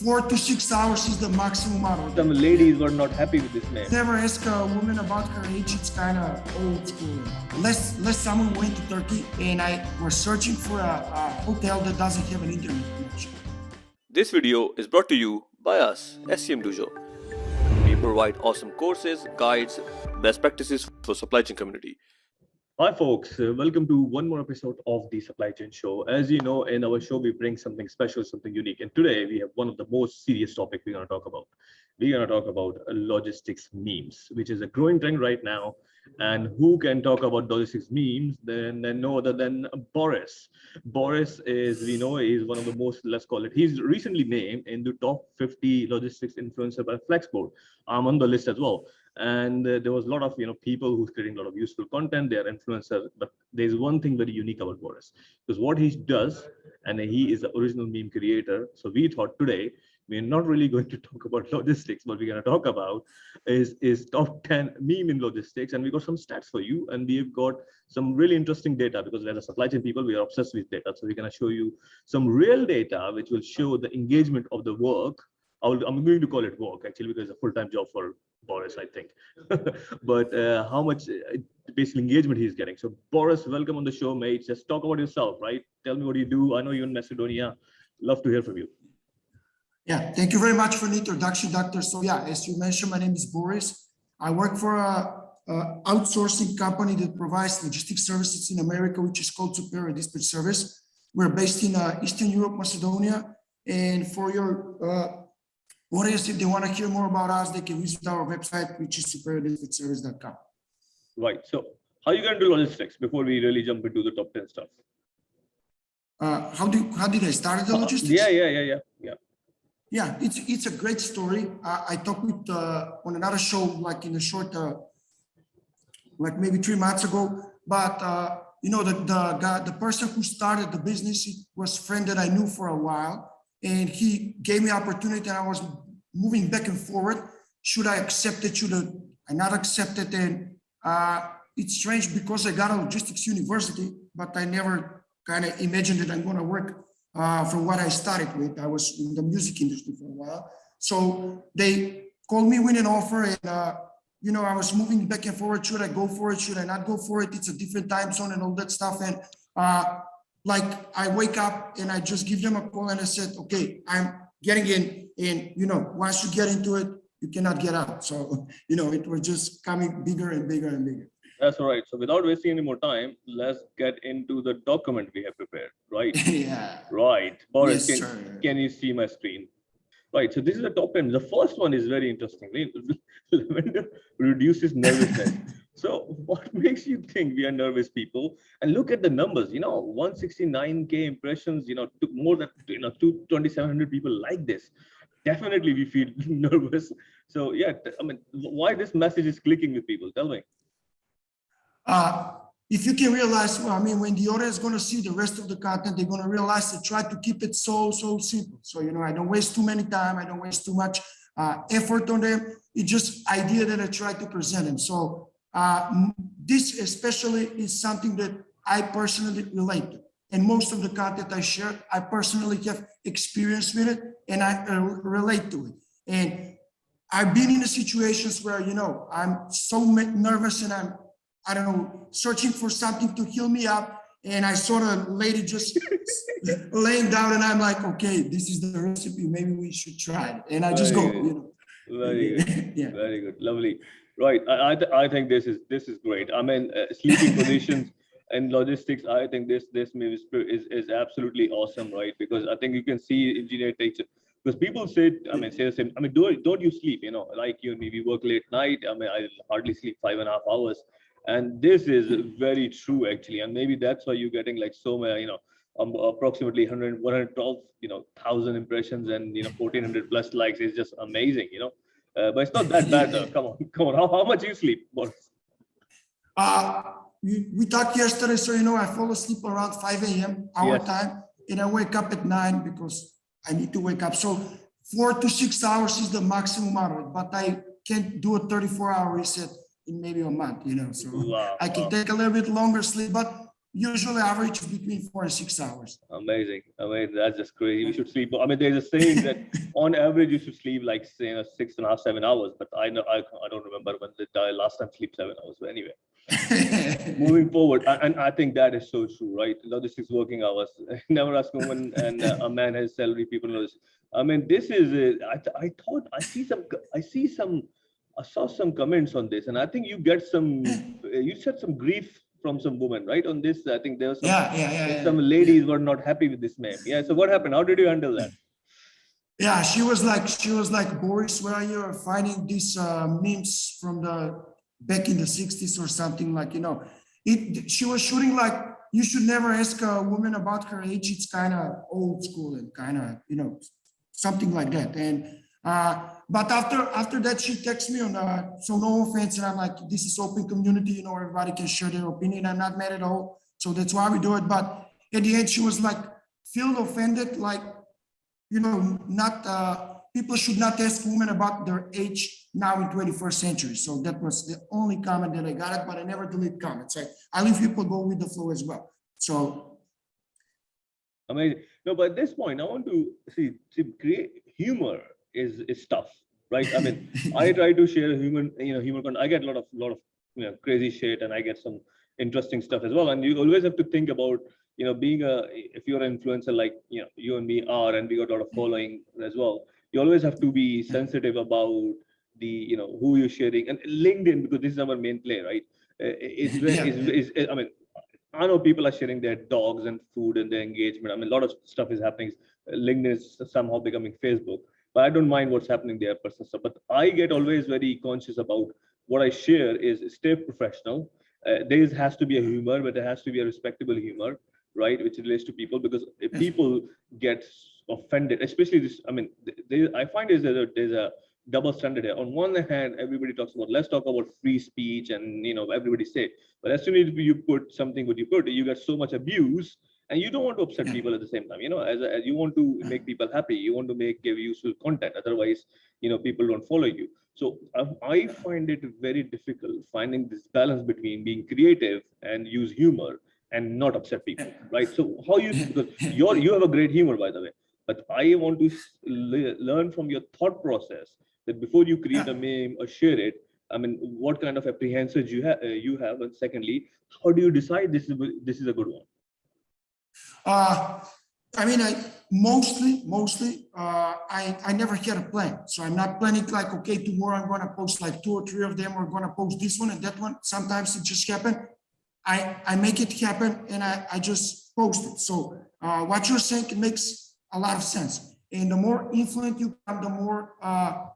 4 to 6 hours is the maximum hour. Some ladies were not happy with this name. Never ask a woman about her age. It's kind of old school. Unless someone went to Turkey and I was searching for a hotel that doesn't have an internet connection. This video is brought to you by us, SCMDOJO. We provide awesome courses, guides, best practices for supply chain community. Hi folks, welcome to one more episode of the Supply Chain Show. As you know, in our show we bring something special, something unique, and today we have one of the most serious topics we're going to talk about. We're going to talk about logistics memes, which is a growing trend right now. And who can talk about logistics memes then no other than Boris. Boris is, we know, is one of the most, let's call it, he's recently named in the top 50 logistics influencer by Flexboard. I'm on the list as well. And there was a lot of people who's creating a lot of useful content. They're influencers, but there's one thing very unique about Boris, because what he does, and he is the original meme creator. So we thought today we're not really going to talk about logistics. What we're going to talk about is top 10 meme in logistics, and we got some stats for you, and we've got some really interesting data, because as a supply chain people we are obsessed with data. So we're going to show you some real data which will show the engagement of the work. I'm going to call it work actually, because it's a full-time job for Boris, I think. But how much basically engagement he's getting. So Boris, welcome on the show, mate. Just talk about yourself, right? Tell me what you do. I know you're in Macedonia. Love to hear from you. Yeah, thank you very much for the introduction, Doctor. So yeah, as you mentioned, my name is Boris. I work for a outsourcing company that provides logistics services in America, which is called Superior Dispatch Service. We're based in Eastern Europe, Macedonia. And for your audience, if they want to hear more about us, they can visit our website, which is superiordispatchservice.com. Right. So how are you going to do logistics before we really jump into the top 10 stuff? How did I start the logistics? Yeah, it's a great story. I talked with on another show, like in a short, like maybe 3 months ago. But the person who started the business, it was a friend that I knew for a while, and he gave me opportunity, and I was moving back and forward. Should I accept it? Should I not accept it? And it's strange because I got a logistics university, but I never kind of imagined that I'm going to work from what I started with. I was in the music industry for a while. So they called me with an offer, and I was moving back and forward. Should I go for it? Should I not go for it? It's a different time zone and all that stuff. And like I wake up and I just give them a call and I said, okay, I'm getting in, and once you get into it, you cannot get out. So, it was just coming bigger and bigger and bigger. That's all right. So without wasting any more time, let's get into the document we have prepared, right? Yeah. Right. Boris, Yes, can you see my screen? Right. So this is the top 10. The first one is very interesting. Lavender reduces nervousness. So what makes you think we are nervous people? And look at the numbers, 169K impressions, more than 2,700 people like this. Definitely we feel nervous. So yeah, why this message is clicking with people? Tell me. If you can realize, when the audience is going to see the rest of the content, they're going to realize to try to keep it so simple. So, I don't waste too many time. I don't waste too much effort on them. It's just idea that I try to present them. So this especially is something that I personally relate to. And most of the content I share, I personally have experience with it and I relate to it. And I've been in the situations where, I'm so nervous and I'm searching for something to heal me up. And I saw the lady just laying down and I'm like, okay, this is the recipe. Maybe we should try it. And I just go, Very good. Yeah. Very good. Lovely. Right. I think this is great. Sleeping positions and logistics. I think this meme is absolutely awesome, right? Because I think you can see engineer takes it. Because people say the same. Don't you sleep? Like you and me, we work late night. I hardly sleep 5.5 hours. And this is very true actually, and maybe that's why you're getting like so many, approximately 112,000 impressions and 1,400 plus likes. Is just amazing, but it's not that bad though. Come on, how much you sleep, Boris? We talked yesterday, so I fall asleep around 5 a.m. our time, and I wake up at 9 because I need to wake up. So 4 to 6 hours is the maximum hour, but I can't do a 34-hour reset in maybe a month, so wow, I can take a little bit longer sleep, but usually average between 4 and 6 hours. Amazing. That's just crazy. We should sleep. I mean, there's a saying that on average you should sleep like, say, 6.5, 7 hours. But I know I don't remember when the last time sleep 7 hours. But anyway, moving forward, and I think that is so true, right? Logistics working hours. Never ask a woman and a man has salary. People know this. I mean, this is. I thought I saw some comments on this, and I think you get some. You said some grief from some woman, right? On this, I think there was some ladies were not happy with this meme. Yeah. So what happened? How did you handle that? Yeah, she was like, Boris, where are you finding these memes from back in the 60s or something, like, she was shooting like, you should never ask a woman about her age. It's kind of old school and kind of, something like that. And but after that, she texts me on, so no offense, and I'm like, this is open community, everybody can share their opinion. I'm not mad at all. So that's why we do it. But at the end, she was like, feel offended, like, not people should not ask women about their age now in 21st century. So that was the only comment that I got it, but I never delete comments. I leave people go with the flow as well. So amazing. No, but at this point, I want to create humor is tough, right? I mean, I try to share humor content. I get a lot of crazy shit, and I get some interesting stuff as well. And you always have to think about, being if you're an influencer like you and me are, and we got a lot of following as well, you always have to be sensitive about the who you're sharing. And LinkedIn, because this is our main play, right? I mean, I know people are sharing their dogs and food and their engagement. I mean, a lot of stuff is happening. LinkedIn is somehow becoming Facebook, but I don't mind what's happening there, personal stuff. But I get always very conscious about what I share is stay professional. There has to be a humor, but there has to be a respectable humor, right? Which relates to people, because if people get offended, especially this, I mean, I find there's a double standard here. On one hand, everybody talks about, let's talk about free speech and, everybody say, but as soon as you put something what you get so much abuse, and you don't want to upset people at the same time, as you want to make people happy, you want to give useful content. Otherwise, people don't follow you. So I find it very difficult finding this balance between being creative and use humor and not upset people, right? So because you have a great humor, by the way, but I want to learn from your thought process that before you create a meme or share it, I mean, what kind of apprehensions you have, and secondly, how do you decide this is a good one? I mean, I never had a plan. So I'm not planning like, okay, tomorrow I'm going to post like 2 or 3 of them, or going to post this one and that one. Sometimes it just happens. I make it happen, and I just post it. So what you're saying, it makes a lot of sense. And the more influent you become, the more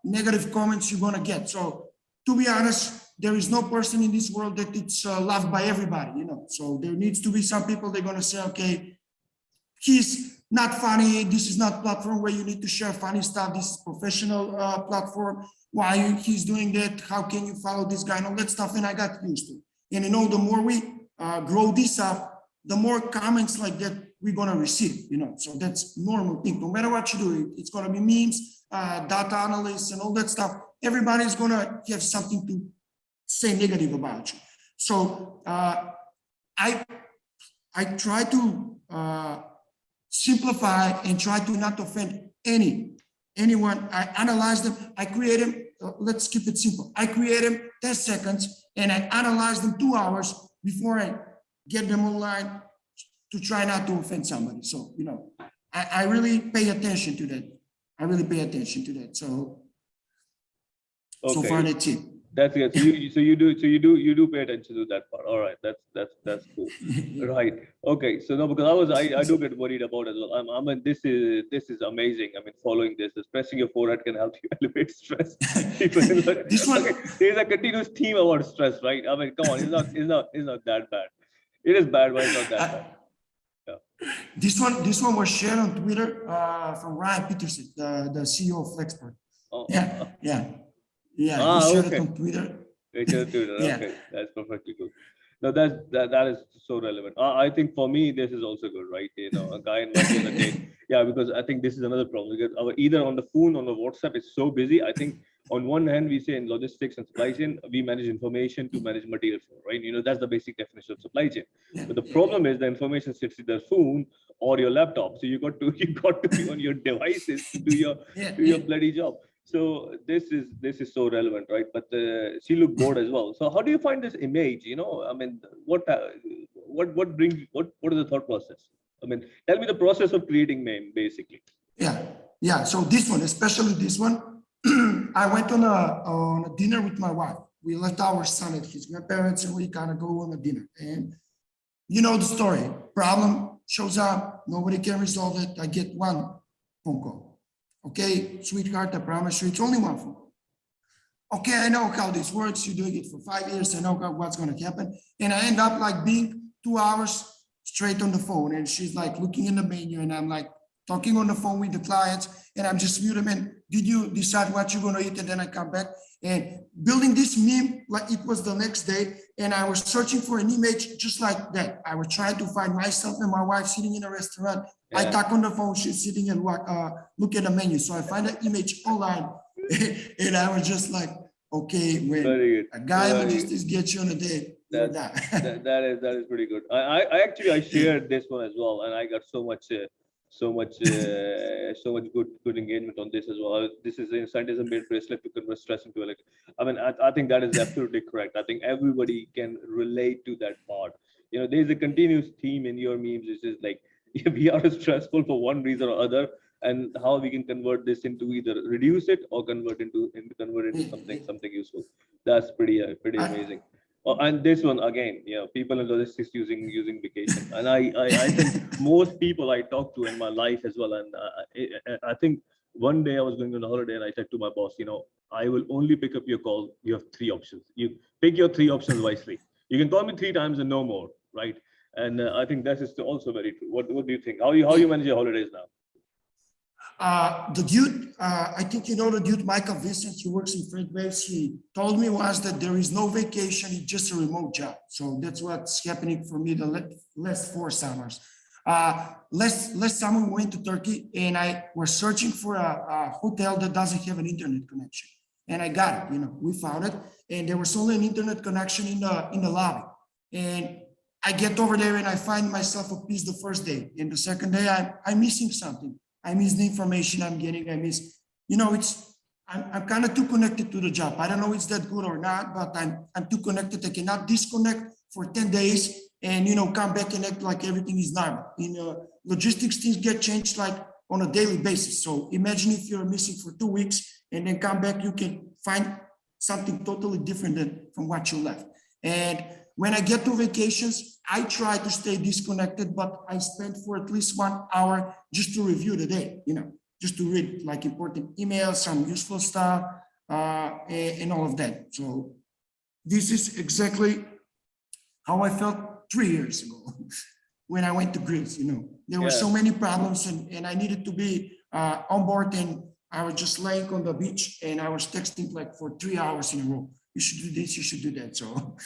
negative comments you're going to get. So to be honest, there is no person in this world that it's loved by everybody, So there needs to be some people, they're going to say, okay, he's not funny. This is not platform where you need to share funny stuff. This is professional platform. Why he's doing that? How can you follow this guy? And all that stuff. And I got used to it. And the more we grow this up, the more comments like that we're going to receive, So that's normal thing. No matter what you do, it's going to be memes, data analysts and all that stuff. Everybody's going to have something to say negative about you. So I try to simplify and try to not offend anyone. I analyze them. I create them. Let's keep it simple. I create them 10 seconds and I analyze them 2 hours before I get them online to try not to offend somebody. So, I really pay attention to that. So, okay. So far that's it. That's good. So you do pay attention to that part. All right, that's cool. Right. Okay. So no, because I do get worried about it as well. I mean, this is amazing. I mean, following this, pressing your forehead can help you elevate stress. This one, there's a continuous theme about stress, right? I mean, come on, it's not that bad. It is bad, but it's not that bad. Yeah. This one was shared on Twitter from Ryan Peterson, the CEO of Flexport. Oh. Yeah. Yeah, he shared it on Twitter. Yeah. Okay, that's perfectly good. No, that is so relevant. I think for me, this is also good, right? A guy invited on a date. Yeah, because I think this is another problem. Because either on the phone, on the WhatsApp, it's so busy. I think on one hand, we say in logistics and supply chain, we manage information to manage material flow, right? That's the basic definition of supply chain. But the problem is the information sits in the phone or your laptop. So you got to be on your devices to do your bloody job. So this is so relevant, right? But she looked bored as well. So how do you find this image? I mean, what is the thought process? I mean, tell me the process of creating meme, basically. Yeah. So this one, especially this one, I went on a dinner with my wife. We left our son at his grandparents and we kind of go on a dinner. And you know the story. Problem shows up, nobody can resolve it. I get one phone call. Okay, sweetheart, I promise you, it's only one phone call. Okay, I know how this works. You're doing it for 5 years. I know what's going to happen. And I end up like being 2 hours straight on the phone. And she's like looking in the menu and I'm like talking on the phone with the clients. And I'm just mute them. And did you decide what you're going to eat? And then I come back and building this meme like it was the next day. And I was searching for an image just like that. I was trying to find myself and my wife sitting in a restaurant. Yeah. I talk on the phone, she's sitting and look at the menu. So I find that image online and I was just like, okay, when a guy logistics gets you on a date, that is pretty good. I shared this one as well, and I got so much good engagement on this as well. This is a scientism based bracelet to convert stress into electric. I mean, I think that is absolutely correct. I think everybody can relate to that part. There's a continuous theme in your memes, which is like, we are stressful for one reason or other, and how we can convert this into either reduce it or convert into something useful. That's pretty amazing. And this one again, people in logistics using vacation, and I think most people I talk to in my life as well. And I think one day I was going on a holiday and I said to my boss, I will only pick up your call. You have 3 options. You pick your 3 options wisely. You can call me 3 times and no more, right? And I think that is also very true. What do you think? How you manage your holidays now? The dude, I think you know the dude, Michael Vincent, he works in freight waves. He told me once that there is no vacation, it's just a remote job. So that's what's happening for me the last 4 summers. Last summer we went to Turkey and I was searching for a hotel that doesn't have an internet connection. And I got it, we found it. And there was only an internet connection in the lobby. And I get over there and I find myself a piece the first day. And the second day I'm missing something. I miss the information I'm getting. I miss, I'm kind of too connected to the job. I don't know if it's that good or not, but I'm too connected. I cannot disconnect for 10 days and, come back and act like everything is normal. In logistics, things get changed like on a daily basis. So imagine if you're missing for 2 weeks and then come back, you can find something totally different from what you left. And when I get to vacations, I try to stay disconnected, but I spend for at least 1 hour just to review the day, just to read like important emails, some useful stuff, and all of that. So this is exactly how I felt 3 years ago when I went to Greece. There were so many problems and I needed to be on board, and I was just laying on the beach and I was texting like for 3 hours in a row. You should do this, you should do that. So.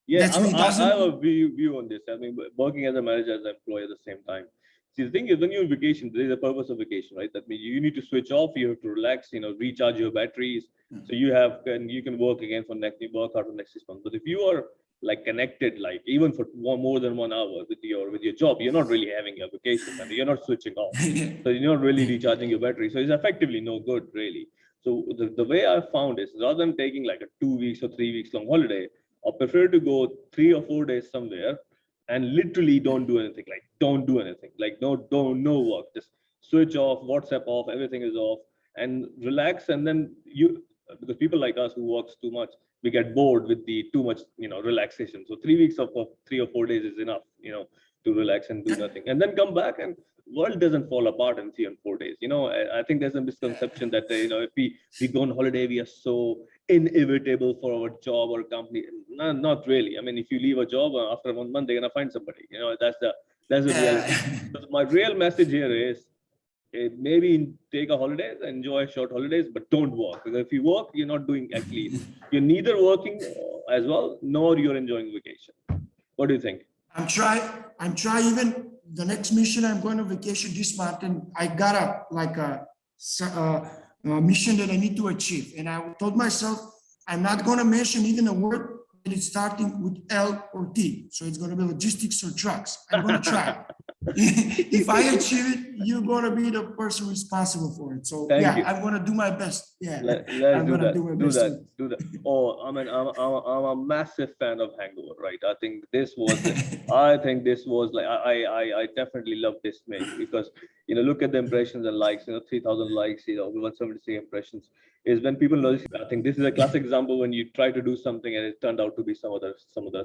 Yeah, I have a view on this. I mean, working as a manager, as an employee at the same time. See, the thing is, when you're on vacation, there is a purpose of vacation, right? That means you need to switch off, you have to relax, recharge your batteries. So you can work again work out for the next 6 months. But if you are like connected, like even for more than 1 hour with your job, you're not really having a vacation. I mean, you're not switching off. So you're not really recharging your battery. So it's effectively no good, really. So the way I found is, rather than taking like a 2 weeks or 3 weeks long holiday, I prefer to go 3 or 4 days somewhere and literally don't do anything. Like no work. Just switch off, WhatsApp off, everything is off, and relax. And then because people like us who works too much, we get bored with the too much, relaxation. So 3 weeks of 3 or 4 days is enough, to relax and do nothing, and then come back and world doesn't fall apart in 3 and 4 days. I think there's a misconception that if we go on holiday, we are so inevitable for our job or company. No, not really. I mean, if you leave a job after 1 month, they're gonna find somebody. That's the reality. So my real message here is, maybe take a holiday, enjoy short holidays, but don't work. Because if you work, you're not doing actually. You're neither working as well, nor you're enjoying vacation. What do you think? I'm trying even the next mission. I'm going on vacation this month, and I got mission that I need to achieve. And I told myself, I'm not going to mention even a word that is starting with L or T. So it's going to be logistics or trucks. I'm going to try. If I achieve it, you're going to be the person responsible for it. So Thank yeah, you. I'm going to do my best. Yeah, Let's I'm do going to that. do my Do best. that. Do that. Oh, I mean, I'm a massive fan of Hangover, right? I think this was, I think this was like, I definitely love this make because, you know, look at the impressions and likes, you know, 3,000 likes, you know, 173 impressions is when people know. I think this is a classic example when you try to do something and it turned out to be some other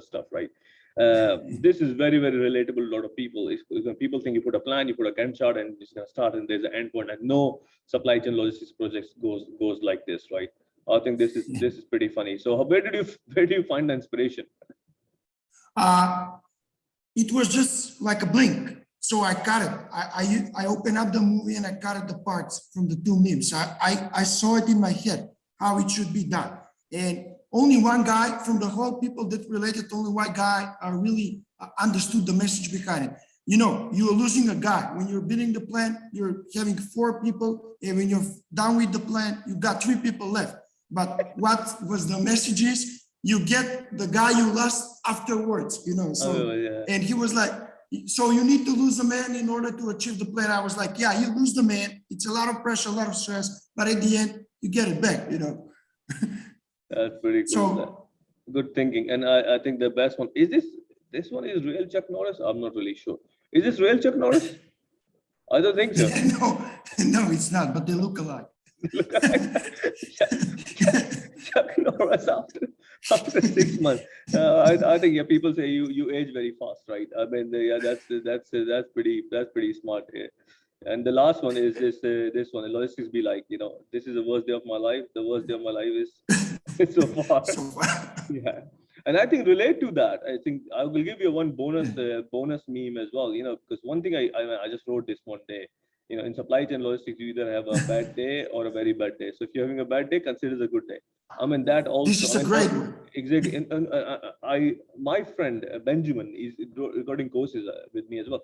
stuff, right? This is very, very relatable to a lot of people. When people think you put a plan, you put a Gantt chart and it's going to start and there's an end point, and no supply chain logistics projects goes like this, right? I think this is pretty funny. So where do you find the inspiration? It was just like a blink. So I cut it. I opened up the movie and I cut the parts from the two memes. I saw it in my head how it should be done. And only one guy from the whole people that related, only one guy really understood the message behind it. You know, you're losing a guy. When you're building the plan, you're having 4 people. And when you're done with the plan, you've got 3 people left. But what was the message is, you get the guy you lost afterwards, you know. So, and he was like, so you need to lose a man in order to achieve the plan. I was like, yeah, you lose the man. It's a lot of pressure, a lot of stress, but at the end, you get it back, you know. That's pretty cool. So, good thinking. And I think the best one is this one is real Chuck Norris. I'm not really sure. Is this real Chuck Norris? I don't think so. No, it's not, but they look alike. Chuck Norris after 6 months. I think yeah, people say you age very fast, right? I mean, yeah, that's pretty smart here. And the last one is this one. Logistics be like, you know, this is the worst day of my life. The worst day of my life is so far. Yeah. And I think relate to that. I think I will give you one bonus meme as well. You know, because one thing I just wrote this one day. You know, in supply chain logistics, you either have a bad day or a very bad day. So if you're having a bad day, consider it a good day. I mean, that also. This is a great one. Exactly. And my friend Benjamin is recording courses with me as well.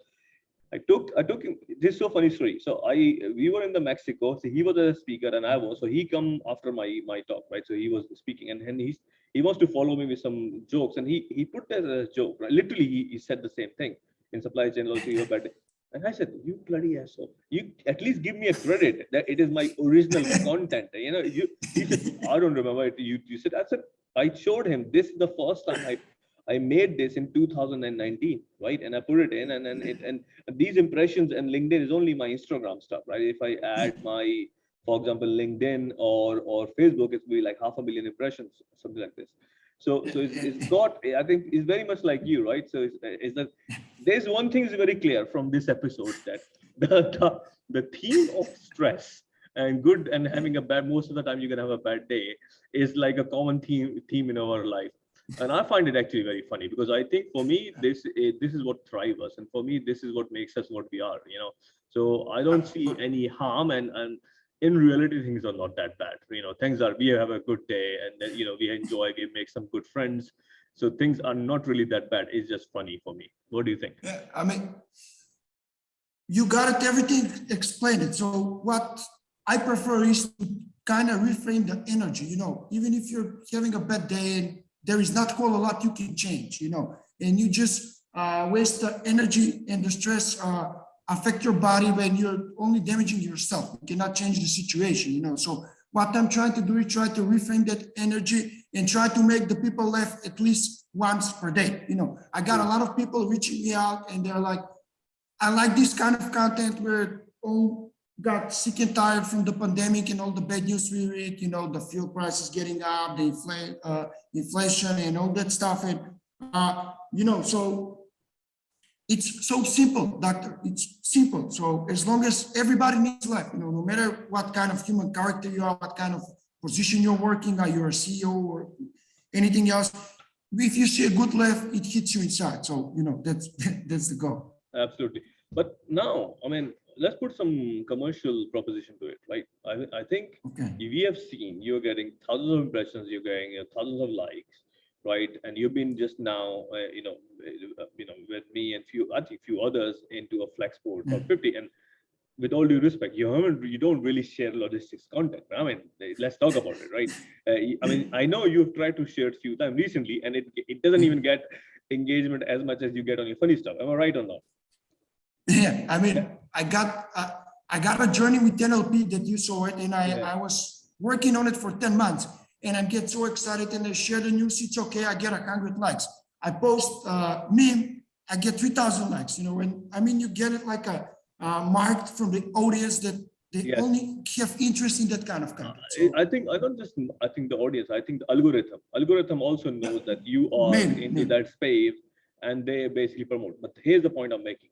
I took him. This is so funny story. So we were in the Mexico. So he was a speaker and I was. So he come after my talk, right? So he was speaking and he wants to follow me with some jokes and he put that as a joke. Right? Literally, he said the same thing in supply chain logistics. You have a bad day. And I said, you bloody asshole, you at least give me a credit that it is my original content. You know, he said, I don't remember it. You said, I showed him this is the first time I made this in 2019, right? And I put it in and these impressions and LinkedIn is only my Instagram stuff, right? If I add my, for example, LinkedIn or Facebook, it's be like 500,000 impressions, something like this. So it's got, I think it's very much like you, right? So it's that there's one thing is very clear from this episode that the theme of stress and good and having a bad, most of the time you're gonna have a bad day is like a common theme in our life. And I find it actually very funny because I think for me, this is what thrives us. And for me, this is what makes us what we are, you know. So I don't see any harm and in reality, things are not that bad. You know, we have a good day and then, you know, we enjoy, we make some good friends. So things are not really that bad. It's just funny for me. What do you think? Yeah, I mean, you got it, everything explained it. So what I prefer is to kind of reframe the energy, you know, even if you're having a bad day and there is not quite a lot you can change, you know, and you just waste the energy and the stress affect your body when you're only damaging yourself. You cannot change the situation, you know. So what I'm trying to do is try to reframe that energy and try to make the people laugh at least once per day. You know, I got a lot of people reaching me out and they're like, I like this kind of content where all got sick and tired from the pandemic and all the bad news we read, you know, the fuel prices getting up, the inflation and all that stuff. And, you know, so it's so simple, doctor. It's simple. So as long as everybody needs life, you know, no matter what kind of human character you are, what kind of position you're working, are you a CEO or anything else, if you see a good laugh, it hits you inside. So, you know, that's the goal. Absolutely. But now, I mean, let's put some commercial proposition to it, right? I think we have seen you're getting thousands of impressions, you're getting thousands of likes, right? And you've been just now, you know, with me and few others into a Flexport top 50. And with all due respect, you don't really share logistics content. I mean, let's talk about it, right? I mean, I know you've tried to share it a few times recently, and it doesn't even get engagement as much as you get on your funny stuff. Am I right or not? Yeah, I mean, I got a journey with NLP that you saw it, and I was working on it for 10 months, and I get so excited, and I share the news. It's okay. I get 100 likes. I post meme, I get 3,000 likes. You know, and I mean, you get it like a marked from the audience that they only have interest in that kind of content. So, I think the audience. I think the algorithm also knows that you are into that space, and they basically promote. But here's the point I'm making.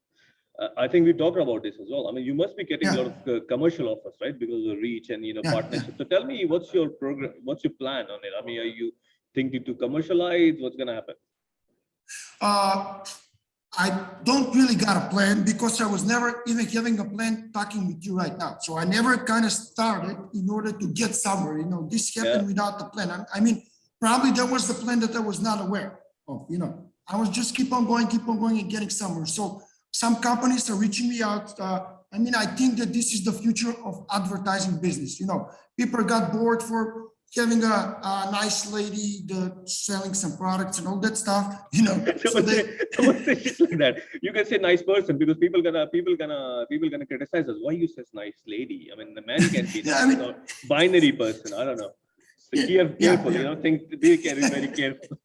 I think we talked about this as well. I mean, you must be getting a lot of commercial offers, right? Because of reach and partnership. So tell me, what's your program? What's your plan on it? I mean, are you thinking to commercialize? What's going to happen? I don't really got a plan, because I was never even having a plan talking with you right now. So I never kind of started in order to get somewhere. You know, this happened without the plan. I mean, probably there was the plan that I was not aware of. You know, I was just keep on going and getting somewhere. So some companies are reaching me out. I mean, I think that this is the future of advertising business. You know, people got bored for having a nice lady selling some products and all that stuff. You know, so just like that. You can say nice person, because people gonna criticize us. Why you says nice lady? I mean, the man can be nice, or binary person. I don't know. So careful. You know, be very careful.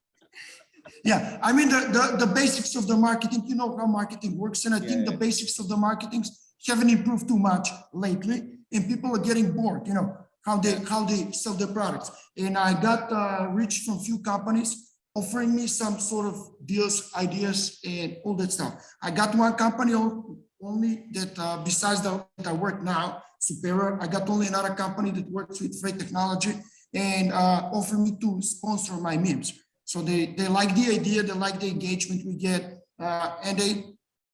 Yeah, I mean, the basics of the marketing, you know how marketing works. And I think the basics of the marketing haven't improved too much lately, and people are getting bored, you know, how they sell their products. And I got reached from few companies offering me some sort of deals, ideas, and all that stuff. I got one company only that besides that I work now, Superior, I got only another company that works with freight technology and offered me to sponsor my memes. So they like the idea, they like the engagement we get, and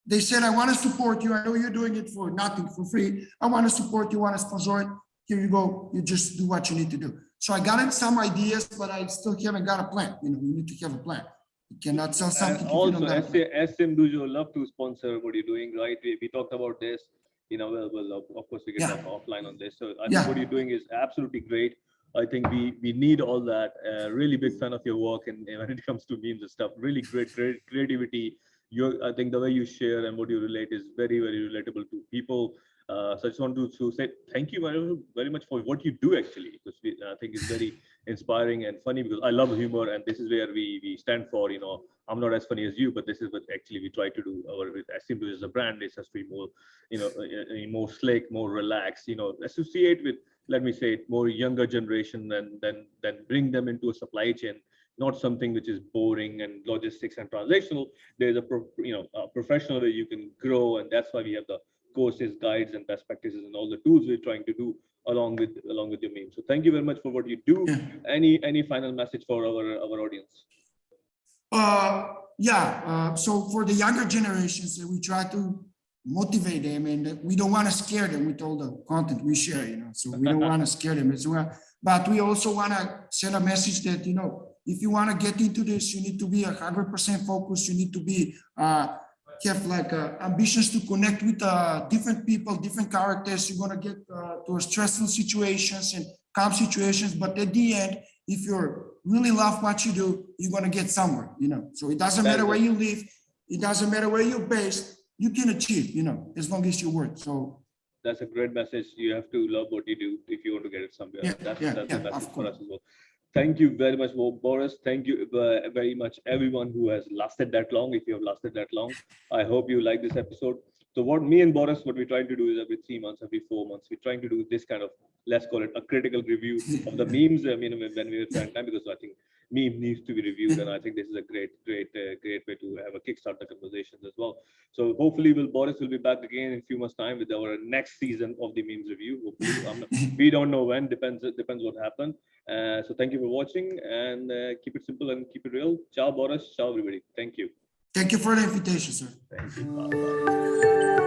they said, I want to support you. I know you're doing it for nothing, for free. I want to support you, want to sponsor it. Here you go. You just do what you need to do. So I got in some ideas, but I still haven't got a plan. You know, you need to have a plan. You cannot sell something. And also, 𝐸𝐸 love to sponsor what you're doing, right? We talked about this. You know, well, of course, we can talk offline on this. So I think what you're doing is absolutely great. I think we need all that. Really big fan of your work, and when it comes to memes and stuff, really great creativity. I think the way you share and what you relate is very, very relatable to people. So I just want to say thank you very much for what you do, actually, because I think it's very inspiring and funny, because I love humor, and this is where we stand for. You know, I'm not as funny as you, but this is what actually we try to do. With SCMDOJO as a brand, it's just be more, you know, more slick, more relaxed. You know, associate with, let me say, more younger generation, and then bring them into a supply chain, not something which is boring and logistics and transactional. There's a professional way you can grow, and that's why we have the courses, guides, and best practices, and all the tools we're trying to do along with your meme. So thank you very much for what you do. Any final message for our audience? So for the younger generations, we try to motivate them, and we don't want to scare them with all the content we share, you know, so we don't want to scare them as well. But we also want to send a message that, you know, if you want to get into this, you need to be 100% focused. You need to be have like ambitions to connect with different people, different characters. You're going to get to stressful situations and calm situations, but at the end, if you're really love what you do, you're going to get somewhere, you know. So it doesn't matter where you live, it doesn't matter where you're based, you can achieve, you know, as long as you work. So that's a great message. You have to love what you do if you want to get it somewhere. That's the message for us as well. Thank you very much, Boris. Thank you very much, everyone who has lasted that long. If you have lasted that long, I hope you like this episode. So what me and Boris, what we're trying to do is every 3 months, every 4 months, we're trying to do this kind of, let's call it a critical review of the memes. I mean, when we're trying time, because I think meme needs to be reviewed, and I think this is a great way to have a kickstart the conversations as well. So hopefully, Boris will be back again in a few months' time with our next season of the memes review. Hopefully, we don't know when. Depends what happens. So thank you for watching, and keep it simple and keep it real. Ciao, Boris. Ciao, everybody. Thank you. Thank you for the invitation, sir. Thank you. Bye.